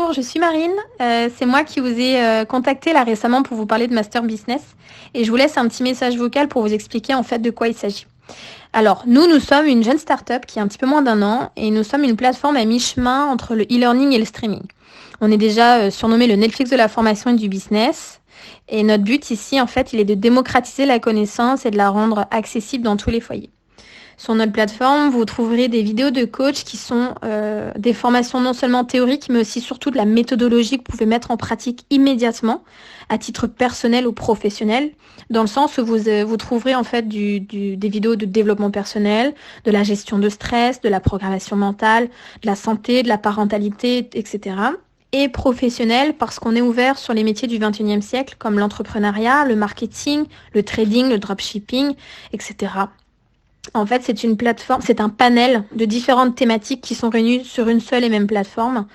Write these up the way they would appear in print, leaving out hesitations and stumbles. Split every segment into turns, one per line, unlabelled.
bonjour, je suis Marine. C'est moi qui vous ai contacté là récemment pour vous parler de Master Business et je vous laisse un petit message vocal pour vous expliquer en fait de quoi il s'agit. Alors, nous sommes une jeune start-up qui a un petit peu moins d'un an et nous sommes une plateforme à mi-chemin entre le e-learning et le streaming. On est déjà surnommé le Netflix de la formation et du business et notre but ici, en fait, il est de démocratiser la connaissance et de la rendre accessible dans tous les foyers. Sur notre plateforme, vous trouverez des vidéos de coach qui sont des formations non seulement théoriques, mais aussi surtout de la méthodologie que vous pouvez mettre en pratique immédiatement, à titre personnel ou professionnel, dans le sens où vous trouverez en fait des vidéos de développement personnel, de la gestion de stress, de la programmation mentale, de la santé, de la parentalité, etc. Et professionnel parce qu'on est ouvert sur les métiers du 21e siècle comme l'entrepreneuriat, le marketing, le trading, le dropshipping, etc. En fait, c'est une plateforme, c'est un panel de différentes thématiques qui sont réunies sur une seule et même plateforme.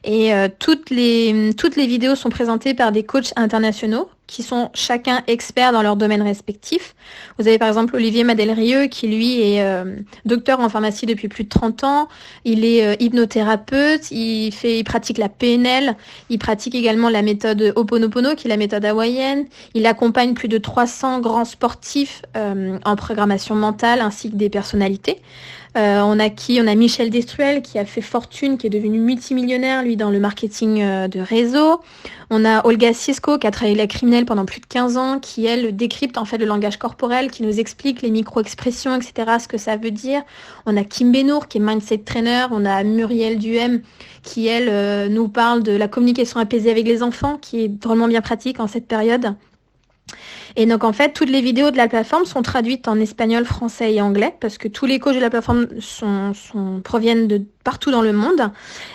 Et toutes les vidéos sont présentées par des coachs internationaux qui sont chacun experts dans leur domaine respectif. Vous avez par exemple Olivier Madelrieux qui lui est docteur en pharmacie depuis plus de 30 ans. Il est hypnothérapeute, il pratique la PNL, il pratique également la méthode Ho'oponopono qui est la méthode hawaïenne. Il accompagne plus de 300 grands sportifs en programmation mentale ainsi que des personnalités. On a Michel Destruel qui a fait fortune, qui est devenu multimillionnaire, lui, dans le marketing de réseau. On a Olga Siesko qui a travaillé la criminelle pendant plus de 15 ans, qui, elle, décrypte en fait le langage corporel, qui nous explique les micro-expressions, etc., ce que ça veut dire. On a Kim Benour qui est mindset trainer. On a Muriel Duhem qui, elle, nous parle de la communication apaisée avec les enfants, qui est drôlement bien pratique en cette période. Et donc en fait, toutes les vidéos de la plateforme sont traduites en espagnol, français et anglais parce que tous les coachs de la plateforme proviennent de partout dans le monde.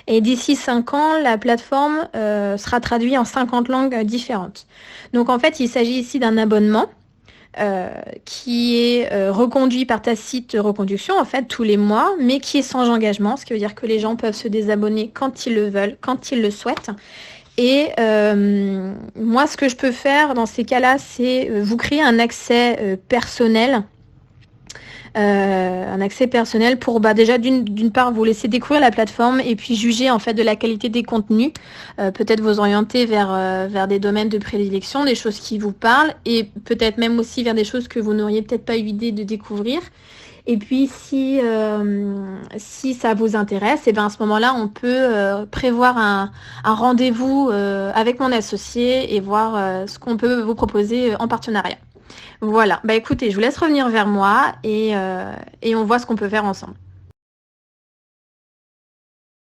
Et d'ici 5 ans, la plateforme sera traduite en 50 langues différentes. Donc en fait, il s'agit ici d'un abonnement qui est reconduit par Tacite Reconduction en fait tous les mois, mais qui est sans engagement, ce qui veut dire que les gens peuvent se désabonner quand ils le veulent, quand ils le souhaitent. Et moi, ce que je peux faire dans ces cas-là, c'est vous créer un accès personnel. Un accès personnel pour déjà d'une part vous laisser découvrir la plateforme et puis juger en fait de la qualité des contenus, peut-être vous orienter vers des domaines de prédilection, des choses qui vous parlent et peut-être même aussi vers des choses que vous n'auriez peut-être pas eu l'idée de découvrir. Et puis si ça vous intéresse, et ben à ce moment-là, on peut prévoir un rendez-vous avec mon associé et voir ce qu'on peut vous proposer en partenariat. Voilà. Bah écoutez, je vous laisse revenir vers moi et on voit ce qu'on peut faire ensemble.